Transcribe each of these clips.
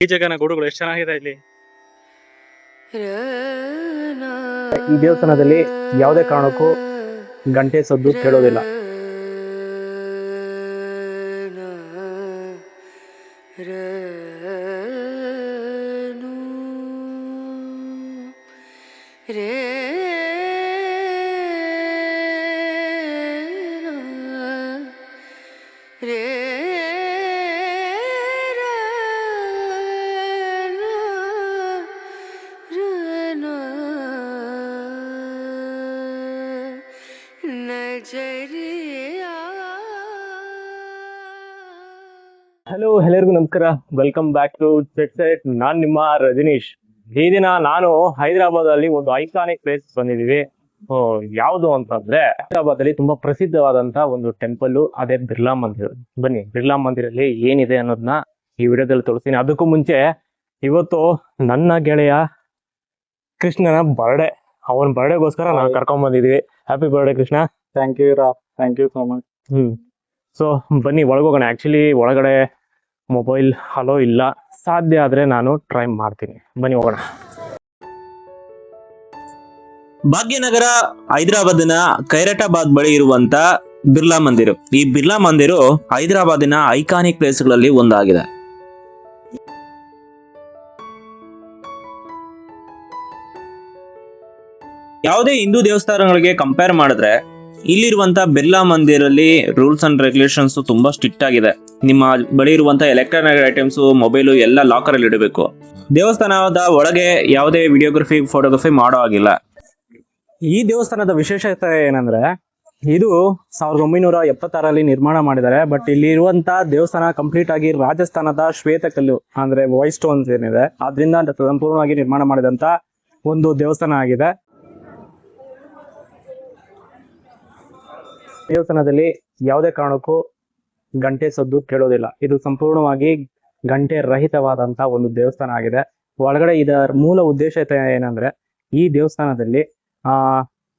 ಈ ಜಗನ ಗೂಡುಗಳು ಎಷ್ಟು ಚೆನ್ನಾಗಿದೆ ಇಲ್ಲಿ. ಈ ದೇವಸ್ಥಾನದಲ್ಲಿ ಯಾವುದೇ ಕಾರಣಕ್ಕೂ ಗಂಟೆ ಸದ್ದು ಕೇಳೋದಿಲ್ಲ. ಹಲೋ, ಎಲ್ಲರಿಗೂ ನಮಸ್ಕಾರ. Welcome back to set set. ನಾನ್ ನಿಮ್ಮ ರಜನೀಶ್. ಈ ದಿನ ನಾನು ಹೈದರಾಬಾದ್ ಅಲ್ಲಿ ಒಂದು ಐಕಾನಿಕ್ ಪ್ಲೇಸ್ ಬಂದಿದೀವಿ. ಯಾವುದು ಅಂತಂದ್ರೆ ಹೈದರಾಬಾದ್ ಅಲ್ಲಿ ತುಂಬಾ ಪ್ರಸಿದ್ಧವಾದಂತ ಒಂದು ಟೆಂಪಲ್, ಅದೇ ಬಿರ್ಲಾ ಮಂದಿರ. ಬನ್ನಿ, ಬಿರ್ಲಾ ಮಂದಿರಲ್ಲಿ ಏನಿದೆ ಅನ್ನೋದನ್ನ ಈ ವಿಡಿಯೋದಲ್ಲಿ ತೋರಿಸ್ತೀನಿ. ಅದಕ್ಕೂ ಮುಂಚೆ ಇವತ್ತು ನನ್ನ ಗೆಳೆಯ ಕೃಷ್ಣನ ಬರ್ಡೇ. ಅವನ ಬರ್ಡೇಗೋಸ್ಕರ ನಾವು ಕರ್ಕೊಂಡ್ ಬಂದಿದೀವಿ. Happy birthday Krishna. Thank you so much. So ಬನ್ನಿ ಒಳಗೋಗೋಣ. ಆಕ್ಚುಲಿ ಒಳಗಡೆ ಮೊಬೈಲ್ ಹಲೋ ಇಲ್ಲ, ಸಾಧ್ಯ ಆದ್ರೆ ನಾನು ಟ್ರೈ ಮಾಡ್ತೀನಿ. ಬನ್ನಿ ಹೋಗೋಣ. ಭಾಗ್ಯನಗರ ಹೈದರಾಬಾದಿನ ಖೈರಟಾಬಾದ್ ಬಳಿ ಇರುವಂತ ಬಿರ್ಲಾ ಮಂದಿರ. ಈ ಬಿರ್ಲಾ ಮಂದಿರ ಹೈದರಾಬಾದಿನ ಐಕಾನಿಕ್ ಪ್ಲೇಸ್ಗಳಲ್ಲಿ ಒಂದಾಗಿದೆ. ಯಾವುದೇ ಹಿಂದೂ ದೇವಸ್ಥಾನಗಳಿಗೆ ಕಂಪೇರ್ ಮಾಡಿದ್ರೆ ಇಲ್ಲಿರುವಂತ ಬಿರ್ಲಾ ಮಂದಿರಲ್ಲಿ ರೂಲ್ಸ್ ಅಂಡ್ ರೆಗ್ಯುಲೇಷನ್ಸ್ ತುಂಬಾ ಸ್ಟ್ರಿಕ್ಟ್ ಆಗಿದೆ. ನಿಮ್ಮ ಬಳಿ ಇರುವಂತ ಎಲೆಕ್ಟ್ರಾನಿಕ್ ಐಟಮ್ಸ್, ಮೊಬೈಲು ಎಲ್ಲ ಲಾಕರ್ ಅಲ್ಲಿ ಇಡಬೇಕು. ದೇವಸ್ಥಾನದ ಒಳಗೆ ಯಾವುದೇ ವಿಡಿಯೋಗ್ರಫಿ, ಫೋಟೋಗ್ರಫಿ ಮಾಡೋ ಆಗಿಲ್ಲ. ಈ ದೇವಸ್ಥಾನದ ವಿಶೇಷತೆ ಏನಂದ್ರೆ, ಇದು 1976ರಲ್ಲಿ ನಿರ್ಮಾಣ ಮಾಡಿದ್ದಾರೆ. ಬಟ್ ಇಲ್ಲಿ ಇರುವಂತ ದೇವಸ್ಥಾನ ಕಂಪ್ಲೀಟ್ ಆಗಿ ರಾಜಸ್ಥಾನದ ಶ್ವೇತಕಲ್ಲು ಅಂದ್ರೆ ವೈಟ್ ಸ್ಟೋನ್ಸ್ ಏನಿದೆ ಅದರಿಂದ ಸಂಪೂರ್ಣವಾಗಿ ನಿರ್ಮಾಣ ಮಾಡಿದಂತ ಒಂದು ದೇವಸ್ಥಾನ ಆಗಿದೆ. ದೇವಸ್ಥಾನದಲ್ಲಿ ಯಾವುದೇ ಕಾರಣಕ್ಕೂ ಗಂಟೆ ಸದ್ದು ಕೇಳೋದಿಲ್ಲ. ಇದು ಸಂಪೂರ್ಣವಾಗಿ ಗಂಟೆ ರಹಿತವಾದಂತ ಒಂದು ದೇವಸ್ಥಾನ ಆಗಿದೆ. ಒಳಗಡೆ ಇದರ ಮೂಲ ಉದ್ದೇಶ ಏನಂದ್ರೆ, ಈ ದೇವಸ್ಥಾನದಲ್ಲಿ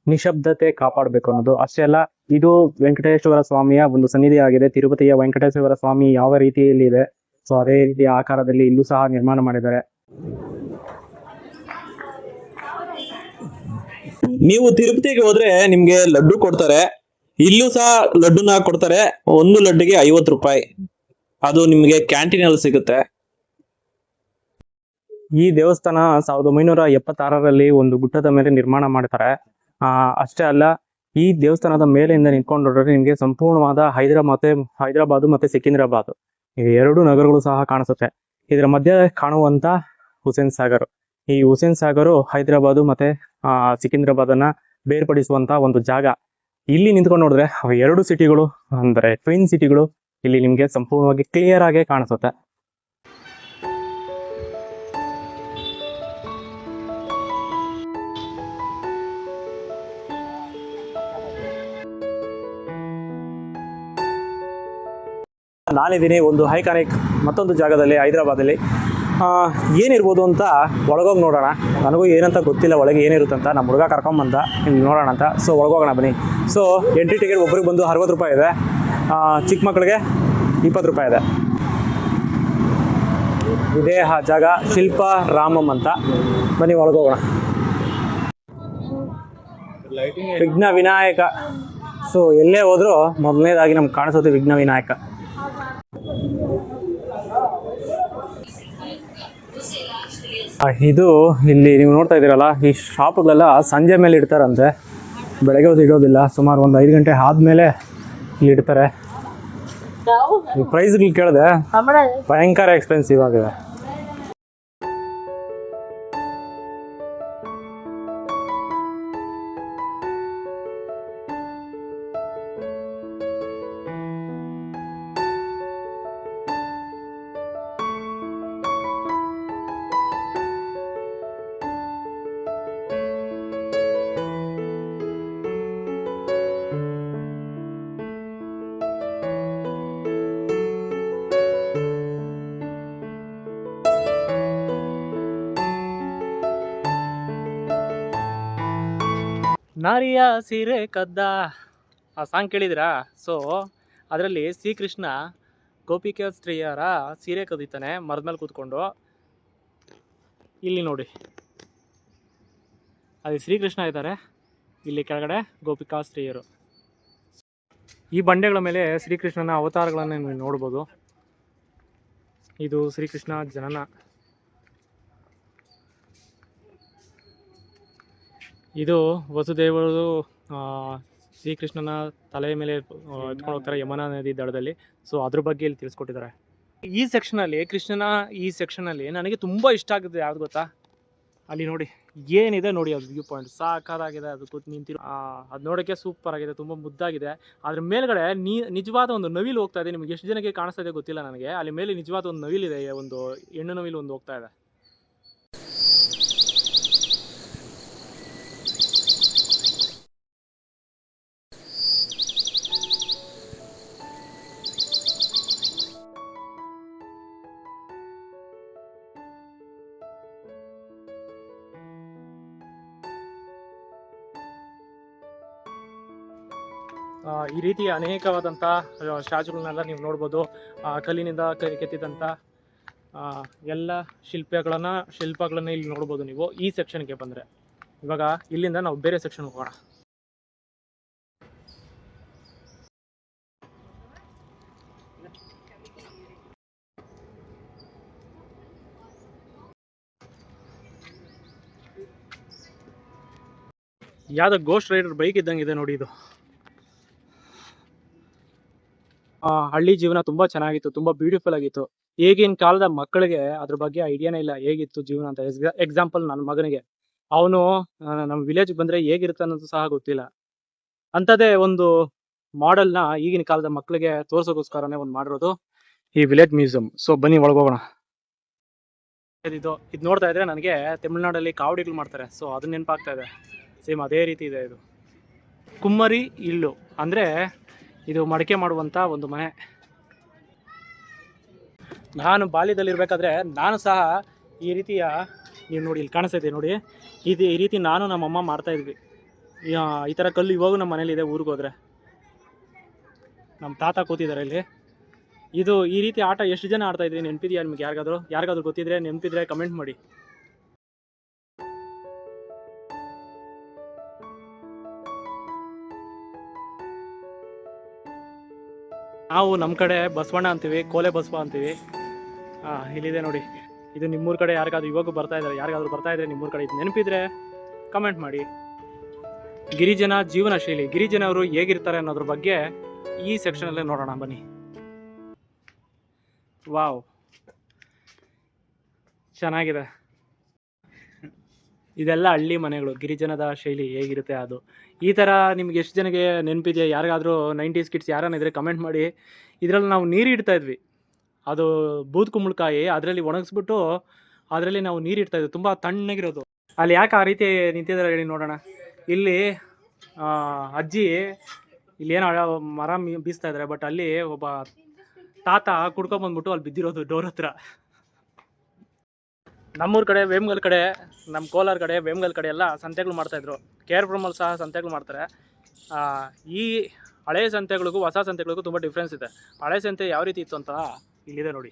ನಿಶಬ್ದತೆ ಕಾಪಾಡಬೇಕು ಅನ್ನೋದು. ಅಷ್ಟೇ ಅಲ್ಲ, ಇದು ವೆಂಕಟೇಶ್ವರ ಸ್ವಾಮಿಯ ಒಂದು ಸನ್ನಿಧಿ ಆಗಿದೆ. ತಿರುಪತಿಯ ವೆಂಕಟೇಶ್ವರ ಸ್ವಾಮಿ ಯಾವ ರೀತಿಯಲ್ಲಿ ಇದೆ, ಸೊ ಅದೇ ರೀತಿಯ ಆಕಾರದಲ್ಲಿ ಇಲ್ಲೂ ಸಹ ನಿರ್ಮಾಣ ಮಾಡಿದ್ದಾರೆ. ನೀವು ತಿರುಪತಿಗೆ ಹೋದ್ರೆ ನಿಮ್ಗೆ ಲಡ್ಡು ಕೊಡ್ತಾರೆ. ಇಲ್ಲೂ ಸಹ ಲಡ್ಡುನ ಕೊಡ್ತಾರೆ. ಒಂದು ಲಡ್ಡುಗೆ 50 ರೂಪಾಯಿ. ಅದು ನಿಮ್ಗೆ ಕ್ಯಾಂಟೀನ್ ಅಲ್ಲಿ ಸಿಗುತ್ತೆ. ಈ ದೇವಸ್ಥಾನ 1976ರಲ್ಲಿ ಒಂದು ಗುಡ್ಡದ ಮೇಲೆ ನಿರ್ಮಾಣ ಮಾಡ್ತಾರೆ. ಅಷ್ಟೇ ಅಲ್ಲ, ಈ ದೇವಸ್ಥಾನದ ಮೇಲೆಯಿಂದ ನಿಂತ್ಕೊಂಡು ನೋಡಿದ್ರೆ ನಿಮ್ಗೆ ಸಂಪೂರ್ಣವಾದ ಹೈದರಾಬಾದ್ ಮತ್ತೆ ಸಿಕಿಂದ್ರಾಬಾದ್ ಈ ಎರಡು ನಗರಗಳು ಸಹ ಕಾಣಿಸುತ್ತೆ. ಇದರ ಮಧ್ಯೆ ಕಾಣುವಂತ ಹುಸೇನ್ ಸಾಗರ್, ಈ ಹುಸೇನ್ ಸಾಗರ್ ಹೈದರಾಬಾದ್ ಮತ್ತೆ ಸಿಕಿಂದ್ರಾಬಾದನ್ನ ಬೇರ್ಪಡಿಸುವಂತ ಒಂದು ಜಾಗ. ಇಲ್ಲಿ ನಿಂತ್ಕೊಂಡು ನೋಡಿದ್ರೆ ಎರಡು ಸಿಟಿಗಳು ಅಂದ್ರೆ ಟ್ವಿನ್ ಸಿಟಿಗಳು ಇಲ್ಲಿ ನಿಮ್ಗೆ ಸಂಪೂರ್ಣವಾಗಿ ಕ್ಲಿಯರ್ ಆಗಿ ಕಾಣಿಸುತ್ತೆ. ನಾನಿದ್ದೀನಿ ಒಂದು ಐಕಾನಿಕ್ ಮತ್ತೊಂದು ಜಾಗದಲ್ಲಿ, ಹೈದರಾಬಾದಲ್ಲಿ. ಏನಿರ್ಬೋದು ಅಂತ ಒಳಗೋಗಿ ನೋಡೋಣ. ನನಗೂ ಏನಂತ ಗೊತ್ತಿಲ್ಲ ಒಳಗೆ ಏನಿರುತ್ತೆ ಅಂತ. ನಮ್ಮ ಹುಡುಗ ಕರ್ಕೊಂಬಂದ ಇಲ್ಲಿ ನೋಡೋಣ ಅಂತ. ಸೊ ಒಳಗೋಗೋಣ ಬನ್ನಿ. ಸೊ ಎಂಟ್ರಿ ಟಿಕೆಟ್ ಒಬ್ರಿಗೆ ಬಂದು 60 ರೂಪಾಯಿ ಇದೆ. ಚಿಕ್ಕ ಮಕ್ಕಳಿಗೆ 20 ರೂಪಾಯಿ ಇದೆ. ಇದೇ ಆ ಜಾಗ, ಶಿಲ್ಪ ರಾಮಂ ಅಂತ. ಬನ್ನಿ ಒಳಗೋಗೋಣ. ವಿಘ್ನ ವಿನಾಯಕ. ಸೊ ಎಲ್ಲೇ ಹೋದ್ರು ಮೊದಲನೇದಾಗಿ ನಮ್ಗೆ ಕಾಣಿಸೋದು ವಿಘ್ನ ವಿನಾಯಕ. ಇದು ಇಲ್ಲಿ ನೀವು ನೋಡ್ತಾ ಇದ್ದೀರಲ್ಲ, ಈ ಶಾಪ್ಗಳೆಲ್ಲ ಸಂಜೆ ಮೇಲೆ ಇಡ್ತಾರಂತೆ, ಬೆಳಗ್ಗೆ ಹೊತ್ತು ಇಡೋದಿಲ್ಲ. ಸುಮಾರು ಒಂದು 5 ಗಂಟೆ ಆದ್ಮೇಲೆ ಇಲ್ಲಿ ಇಡ್ತಾರೆ. ಪ್ರೈಸ್ಗಳು ಕೇಳಿದೆ, ಭಯಂಕರ ಎಕ್ಸ್ಪೆನ್ಸಿವ್ ಆಗಿದೆ. ನಾರಿಯ ಸೀರೆ ಕದ್ದ ಆ ಸಾಂಗ್ ಕೇಳಿದಿರಾ? ಸೊ ಅದರಲ್ಲಿ ಶ್ರೀಕೃಷ್ಣ ಗೋಪಿಕಾ ಸ್ತ್ರೀಯರ ಸೀರೆ ಕದೀತಾನೆ ಮರದ ಮೇಲೆ ಕೂತ್ಕೊಂಡು. ಇಲ್ಲಿ ನೋಡಿ, ಅಲ್ಲಿ ಶ್ರೀಕೃಷ್ಣ ಇದ್ದಾರೆ, ಇಲ್ಲಿ ಕೆಳಗಡೆ ಗೋಪಿಕಾ ಸ್ತ್ರೀಯರು. ಈ ಬಂಡೆಗಳ ಮೇಲೆ ಶ್ರೀಕೃಷ್ಣನ ಅವತಾರಗಳನ್ನು ನೀವು ನೋಡ್ಬೋದು. ಇದು ಶ್ರೀಕೃಷ್ಣ ಜನನ. ಇದು ವಸುದೇವರು ಶ್ರೀಕೃಷ್ಣನ ತಲೆಯ ಮೇಲೆ ಎತ್ಕೊಂಡು ಹೋಗ್ತಾರೆ ಯಮುನಾ ನದಿ ದಡದಲ್ಲಿ. ಸೊ ಅದ್ರ ಬಗ್ಗೆ ಇಲ್ಲಿ ತಿಳಿಸ್ಕೊಟ್ಟಿದ್ದಾರೆ. ಈ ಸೆಕ್ಷನಲ್ಲಿ ಕೃಷ್ಣನ ಈ ಸೆಕ್ಷನಲ್ಲಿ ನನಗೆ ತುಂಬ ಇಷ್ಟ ಆಗುತ್ತೆ ಯಾವ್ದು ಗೊತ್ತಾ, ಅಲ್ಲಿ ನೋಡಿ ಏನಿದೆ ನೋಡಿ, ಅದು ವ್ಯೂ ಪಾಯಿಂಟ್ ಸಾಕಾಗಿದೆ. ಅದು ಕೂತ್ ನಿಂತಿರೋ ಅದು ನೋಡೋಕ್ಕೆ ಸೂಪರ್ ಆಗಿದೆ, ತುಂಬ ಮುದ್ದಾಗಿದೆ. ಅದ್ರ ಮೇಲ್ಗಡೆ ನಿಜವಾದ ಒಂದು ನವಿಲು ಹೋಗ್ತಾ ಇದೆ. ನಿಮ್ಗೆ ಎಷ್ಟು ಜನಕ್ಕೆ ಕಾಣಿಸ್ತಾ ಇದೆ ಗೊತ್ತಿಲ್ಲ ನನಗೆ. ಅಲ್ಲಿ ಮೇಲೆ ನಿಜವಾದ ಒಂದು ನವಿಲಿದೆ, ಒಂದು ಹೆಣ್ಣು ನವಿಲು ಒಂದು ಹೋಗ್ತಾ ಇದೆ. ಈ ರೀತಿ ಅನೇಕವಾದಂಥ ಸ್ಟ್ಯಾಚುಗಳನ್ನೆಲ್ಲ ನೀವು ನೋಡ್ಬೋದು. ಕಲ್ಲಿನಿಂದ ಕೆತ್ತಿದಂಥ ಎಲ್ಲ ಶಿಲ್ಪಗಳನ್ನು ಇಲ್ಲಿ ನೋಡ್ಬೋದು ನೀವು ಈ ಸೆಕ್ಷನ್ಗೆ ಬಂದರೆ. ಇವಾಗ ಇಲ್ಲಿಂದ ನಾವು ಬೇರೆ ಸೆಕ್ಷನ್ ಹೋಗೋಣ. ಯಾವುದೋ ಗೋಸ್ಟ್ ರೈಡರ್ ಬೈಕ್ ಇದ್ದಂಗೆ ಇದೆ ನೋಡಿ ಇದು. ಹಳ್ಳಿ ಜೀವನ ತುಂಬ ಚೆನ್ನಾಗಿತ್ತು, ತುಂಬ ಬ್ಯೂಟಿಫುಲ್ ಆಗಿತ್ತು. ಈಗಿನ ಕಾಲದ ಮಕ್ಕಳಿಗೆ ಅದ್ರ ಬಗ್ಗೆ ಐಡಿಯಾನೇ ಇಲ್ಲ ಹೇಗಿತ್ತು ಜೀವನ ಅಂತ. ಎಕ್ಸಾಂಪಲ್ ನನ್ನ ಮಗನಿಗೆ, ಅವನು ನಮ್ಮ ವಿಲೇಜ್ಗೆ ಬಂದರೆ ಹೇಗಿರುತ್ತೆ ಅನ್ನೋದು ಸಹ ಗೊತ್ತಿಲ್ಲ. ಅಂಥದ್ದೇ ಒಂದು ಮಾಡೆಲ್ನ ಈಗಿನ ಕಾಲದ ಮಕ್ಕಳಿಗೆ ತೋರಿಸೋಕ್ಕೋಸ್ಕರನೇ ಒಂದು ಮಾಡಿರೋದು ಈ ವಿಲೇಜ್ ಮ್ಯೂಸಿಯಂ. ಸೊ ಬನ್ನಿ ಒಳಗೋಗೋಣ. ಇದು ನೋಡ್ತಾ ಇದ್ರೆ ನನಗೆ ತಮಿಳ್ನಾಡಲ್ಲಿ ಕಾವಡಿಗಳು ಮಾಡ್ತಾರೆ, ಸೊ ಅದು ನೆನಪಾಗ್ತಾ ಇದೆ. ಸೇಮ್ ಅದೇ ರೀತಿ ಇದೆ ಇದು. ಕುಮ್ಮರಿ ಇಲ್ಲು ಅಂದರೆ ಇದು ಮಡಿಕೆ ಮಾಡುವಂಥ ಒಂದು ಮನೆ. ನಾನು ಬಾಲ್ಯದಲ್ಲಿರಬೇಕಾದ್ರೆ ನಾನು ಸಹ ಈ ರೀತಿಯ, ನೀವು ನೋಡಿ ಇಲ್ಲಿ ಕಾಣಿಸ್ತಾ ಇದೆ ನೋಡಿ, ಈ ರೀತಿ ನಾನು ನಮ್ಮಮ್ಮ ಮಾಡ್ತಾಯಿದ್ವಿ. ಈ ಥರ ಕಲ್ಲು ಇವಾಗೂ ನಮ್ಮ ಮನೇಲಿದೆ. ಊರಿಗೆ ಹೋದರೆ ನಮ್ಮ ತಾತ ಕೂತಿದ್ದಾರೆ ಇಲ್ಲಿ. ಇದು ಈ ರೀತಿ ಆಟ ಎಷ್ಟು ಜನ ಆಡ್ತಾಯಿದ್ವಿ ನೆನಪಿದೆಯಾ ನಿಮ್ಗೆ? ಯಾರಿಗಾದ್ರೂ ಗೊತ್ತಿದ್ರೆ ನೆನಪಿದ್ರೆ ಕಮೆಂಟ್ ಮಾಡಿ. ನಾವು ನಮ್ಮ ಕಡೆ ಬಸವಣ್ಣ ಅಂತೀವಿ, ಕೋಲೆ ಬಸವ ಅಂತೀವಿ. ಇಲ್ಲಿದೆ ನೋಡಿ, ಇದು ನಿಮ್ಮೂರ ಕಡೆ ಯಾರಿಗಾದ್ರೂ ಇವಾಗ ಬರ್ತಾ ಇದ್ದಾರೆ, ಯಾರಿಗಾದ್ರೂ ಬರ್ತಾ ಇದ್ರೆ ನಿಮ್ಮೂರ ಕಡೆ ಇದು ನೆನಪಿದ್ರೆ ಕಮೆಂಟ್ ಮಾಡಿ. ಗಿರಿಜನ ಜೀವನ ಶೈಲಿ, ಗಿರಿಜನವರು ಹೇಗಿರ್ತಾರೆ ಅನ್ನೋದ್ರ ಬಗ್ಗೆ ಈ ಸೆಕ್ಷನಲ್ಲೇ ನೋಡೋಣ ಬನ್ನಿ. ವಾವ್, ಚೆನ್ನಾಗಿದೆ. ಇದೆಲ್ಲ ಹಳ್ಳಿ ಮನೆಗಳು, ಗಿರಿಜನದ ಶೈಲಿ ಹೇಗಿರುತ್ತೆ ಅದು. ಈ ಥರ ನಿಮ್ಗೆ ಎಷ್ಟು ಜನಕ್ಕೆ ನೆನಪಿದೆಯಾ? ಯಾರಿಗಾದರೂ 90s ಕಿಡ್ಸ್ ಯಾರನ್ನ ಇದ್ದರೆ ಕಮೆಂಟ್ ಮಾಡಿ. ಇದರಲ್ಲಿ ನಾವು ನೀರು ಇಡ್ತಾ ಇದ್ವಿ, ಅದು ಬೂದ್ ಕುಂಬಳಕಾಯಿ, ಅದರಲ್ಲಿ ಒಣಗಿಸ್ಬಿಟ್ಟು ಅದರಲ್ಲಿ ನಾವು ನೀರು ಇಡ್ತಾ ಇದ್ವಿ, ತುಂಬ ತಣ್ಣಗಿರೋದು. ಅಲ್ಲಿ ಯಾಕೆ ಆ ರೀತಿ ನಿಂತಿದ್ದಾರೆ ಹೇಳಿ ನೋಡೋಣ. ಇಲ್ಲಿ ಅಜ್ಜಿ ಇಲ್ಲೇನೋ ಮರ ಬೀಸ್ತಾ ಇದ್ದಾರೆ, ಬಟ್ ಅಲ್ಲಿ ಒಬ್ಬ ತಾತ ಕುಡ್ಕೊಂಬಂದ್ಬಿಟ್ಟು ಅಲ್ಲಿ ಬಿದ್ದಿರೋದು ಡೋರ್ ಹತ್ರ. ನಮ್ಮೂರ ಕಡೆ ವೇಮ್ಗಲ್ ಕಡೆ, ನಮ್ಮ ಕೋಲಾರ ಕಡೆ ವೇಮ್ಗಲ್ ಕಡೆ ಎಲ್ಲ ಸಂತೆಗಳು ಮಾಡ್ತಾಯಿದ್ರು. ಕೇರ್ಪುರಮಲ್ಲಿ ಸಹ ಸಂತೆಗಳು ಮಾಡ್ತಾರೆ. ಈ ಹಳೆಯ ಸಂತೆಗಳಿಗೂ ಹೊಸ ಸಂತೆಗಳಿಗೂ ತುಂಬ ಡಿಫ್ರೆನ್ಸ್ ಇದೆ. ಹಳೆ ಸಂತೆ ಯಾವ ರೀತಿ ಇತ್ತು ಅಂತ ಇಲ್ಲಿದೆ ನೋಡಿ.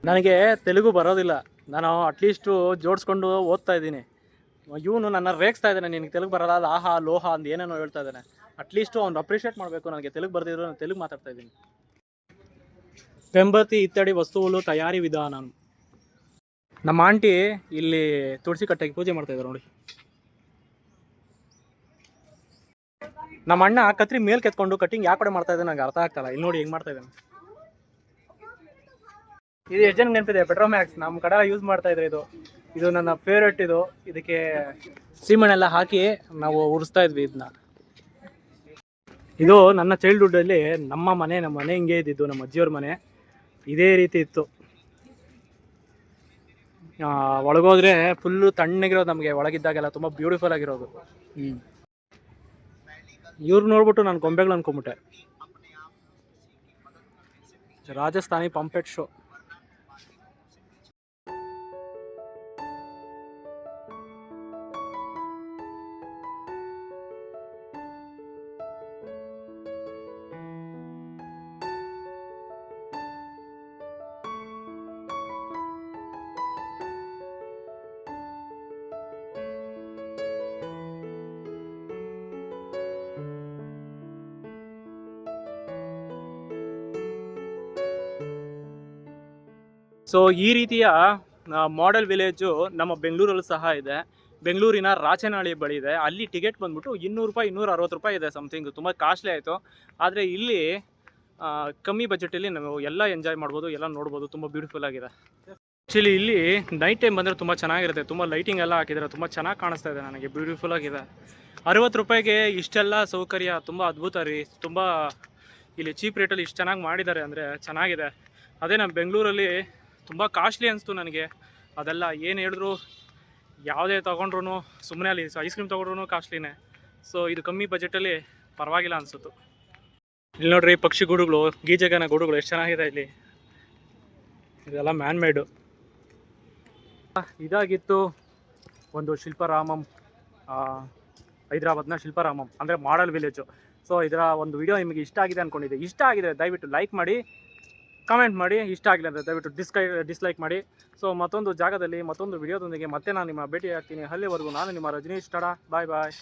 ನನಗೆ ತೆಲುಗು ಬರೋದಿಲ್ಲ, ನಾನು ಅಟ್ಲೀಸ್ಟು ಜೋಡಿಸ್ಕೊಂಡು ಓದ್ತಾ ಇದ್ದೀನಿ. ಇವನು ನನ್ನ ರೇಗಿಸ್ತಾ ಇದ್ದಾನೆ, ನಿನಗೆ ತೆಲುಗು ಬರಲ್ಲ, ಆಹಾ ಲೋಹ ಅಂತ ಏನೇನೋ ಹೇಳ್ತಾ ಇದ್ದಾನೆ. ಅಟ್ಲೀಸ್ಟು ಅವ್ನು ಅಪ್ರಿಷಿಯೇಟ್ ಮಾಡಬೇಕು. ನನಗೆ ತೆಲುಗು ಬರ್ದಿದ್ರು ನಾನು ತೆಲುಗು ಮಾತಾಡ್ತಾ ಇದ್ದೀನಿ. ಪೆಂಬರ್ತಿ ಇತ್ತಡಿ ವಸ್ತುಗಳು ತಯಾರಿ ವಿಧಾನ. ನಮ್ಮ ಆಂಟಿ ಇಲ್ಲಿ ತುಳಸಿ ಕಟ್ಟೆಗೆ ಪೂಜೆ ಮಾಡ್ತಾ ಇದ್ದಾರೆ ನೋಡಿ. ನಮ್ಮ ಅಣ್ಣ ಕತ್ರಿ ಮೇಲ್ ಕೆತ್ಕೊಂಡು ಕಟ್ಟಿಂಗ್ ಯಾವ ಕಡೆ ಮಾಡ್ತಾ ಇದ್ದಾನೆ ನನಗೆ ಅರ್ಥ ಆಗ್ತಾಯಿಲ್ಲ. ಇಲ್ಲಿ ನೋಡಿ ಹೆಂಗೆ ಮಾಡ್ತಾ ಇದ್ದಾನೆ. ಇದು ಎಷ್ಟು ಜನ ನೆನಪಿದೆ? ಪೆಟ್ರೋಮ್ಯಾಕ್ಸ್ ನಮ್ಮ ಕಡೆ ಯೂಸ್ ಮಾಡ್ತಾ ಇದ್ರೆ ಇದು ನನ್ನ ಫೇವ್ರೇಟ್. ಇದಕ್ಕೆ ಸೀಮೆಣ್ಣೆಲ್ಲ ಹಾಕಿ ನಾವು ಉರಿಸ್ತಾ ಇದ್ವಿ ಇದನ್ನ. ಇದು ನನ್ನ ಚೈಲ್ಡ್ಹುಡ್ಡಲ್ಲಿ ನಮ್ಮ ಮನೆ ಹಿಂಗೆ ಇದ್ದಿದ್ದು. ನಮ್ಮ ಅಜ್ಜಿಯವ್ರ ಮನೆ ಇದೇ ರೀತಿ ಇತ್ತು. ಒಳಗೋದ್ರೆ ಫುಲ್ಲು ತಣ್ಣಗಿರೋದು, ನಮಗೆ ಒಳಗಿದ್ದಾಗೆಲ್ಲ ತುಂಬ ಬ್ಯೂಟಿಫುಲ್ ಆಗಿರೋದು. ಇವ್ರು ನೋಡ್ಬಿಟ್ಟು ನಾನು ಗೊಂಬೆಗಳು ಅನ್ಕೊಂಬಿಟ್ಟೆ. ರಾಜಸ್ಥಾನಿ ಪಂಪೆಟ್ ಶೋ. ಸೊ ಈ ರೀತಿಯ ಮಾಡೆಲ್ ವಿಲೇಜು ನಮ್ಮ ಬೆಂಗಳೂರಲ್ಲೂ ಸಹ ಇದೆ. ಬೆಂಗಳೂರಿನ ರಾಚನಹಳ್ಳಿ ಬಳಿ ಇದೆ. ಅಲ್ಲಿ ಟಿಕೆಟ್ ಬಂದ್ಬಿಟ್ಟು 200 ರೂಪಾಯಿ 260 ರೂಪಾಯಿ ಇದೆ ಸಮಥಿಂಗ್. ತುಂಬ ಕಾಸ್ಟ್ಲಿ ಆಯಿತು. ಆದರೆ ಇಲ್ಲಿ ಕಮ್ಮಿ ಬಜೆಟಲ್ಲಿ ನಾವು ಎಲ್ಲ ಎಂಜಾಯ್ ಮಾಡ್ಬೋದು, ಎಲ್ಲ ನೋಡ್ಬೋದು. ತುಂಬ ಬ್ಯೂಟಿಫುಲ್ ಆಗಿದೆ. ಆ್ಯಕ್ಚುಲಿ ಇಲ್ಲಿ ನೈಟ್ ಟೈಮ್ ಬಂದರೆ ತುಂಬ ಚೆನ್ನಾಗಿರುತ್ತೆ. ತುಂಬ ಲೈಟಿಂಗ್ ಎಲ್ಲ ಹಾಕಿದ್ದಾರೆ, ತುಂಬ ಚೆನ್ನಾಗಿ ಕಾಣಿಸ್ತಾ ಇದೆ ನನಗೆ, ಬ್ಯೂಟಿಫುಲ್ ಆಗಿದೆ. 60 ರೂಪಾಯಿಗೆ ಇಷ್ಟೆಲ್ಲ ಸೌಕರ್ಯ ತುಂಬ ಅದ್ಭುತ ರೀ. ತುಂಬ ಇಲ್ಲಿ ಚೀಪ್ ರೇಟಲ್ಲಿ ಇಷ್ಟು ಚೆನ್ನಾಗಿ ಮಾಡಿದ್ದಾರೆ ಅಂದರೆ ಚೆನ್ನಾಗಿದೆ. ಅದೇ ನಮ್ಮ ಬೆಂಗಳೂರಲ್ಲಿ ತುಂಬ ಕಾಸ್ಟ್ಲಿ ಅನಿಸ್ತು ನನಗೆ. ಅದೆಲ್ಲ ಏನು ಹೇಳಿದ್ರು, ಯಾವುದೇ ತೊಗೊಂಡ್ರು ಸುಮ್ಮನೆ ಅಲ್ಲಿ ಐಸ್ ಕ್ರೀಮ್ ತೊಗೊಂಡ್ರು ಕಾಸ್ಟ್ಲಿನೇ. ಸೊ ಇದು ಕಮ್ಮಿ ಬಜೆಟಲ್ಲಿ ಪರವಾಗಿಲ್ಲ ಅನಿಸುತ್ತು. ಇಲ್ಲಿ ನೋಡ್ರಿ ಪಕ್ಷಿ ಗೂಡುಗಳು, ಗೀಜಗನ ಗೂಡುಗಳು ಎಷ್ಟು ಚೆನ್ನಾಗಿದೆ ಇಲ್ಲಿ. ಇದೆಲ್ಲ ಮ್ಯಾನ್ ಮೇಡು. ಇದಾಗಿತ್ತು ಒಂದು ಶಿಲ್ಪಾರಾಮಂ, ಹೈದರಾಬಾದ್ನ ಶಿಲ್ಪಾರಾಮಂ ಅಂದರೆ ಮಾಡೆಲ್ ವಿಲೇಜು. ಸೊ ಇದರ ಒಂದು ವಿಡಿಯೋ ನಿಮಗೆ ಇಷ್ಟ ಆಗಿದೆ ಅಂದ್ಕೊಂಡಿದ್ದೆ. ಇಷ್ಟ ಆಗಿದೆ ದಯವಿಟ್ಟು ಲೈಕ್ ಮಾಡಿ, ಕಮೆಂಟ್ ಮಾಡಿ. ಇಷ್ಟ ಆಗಿಲ್ಲ ಅಂದರೆ ದಯವಿಟ್ಟು ಡಿಸ್ಲೈಕ್ ಮಾಡಿ. ಸೊ ಮತ್ತೊಂದು ಜಾಗದಲ್ಲಿ ಮತ್ತೊಂದು ವಿಡಿಯೋದೊಂದಿಗೆ ಮತ್ತೆ ನಾನು ನಿಮ್ಮ ಭೇಟಿ ಆಗ್ತೀನಿ. ಅಲ್ಲಿವರೆಗೂ ನಾನು ನಿಮ್ಮ ರಜನೀಶ್ ಟಾಡಾ. ಬಾಯ್ ಬಾಯ್.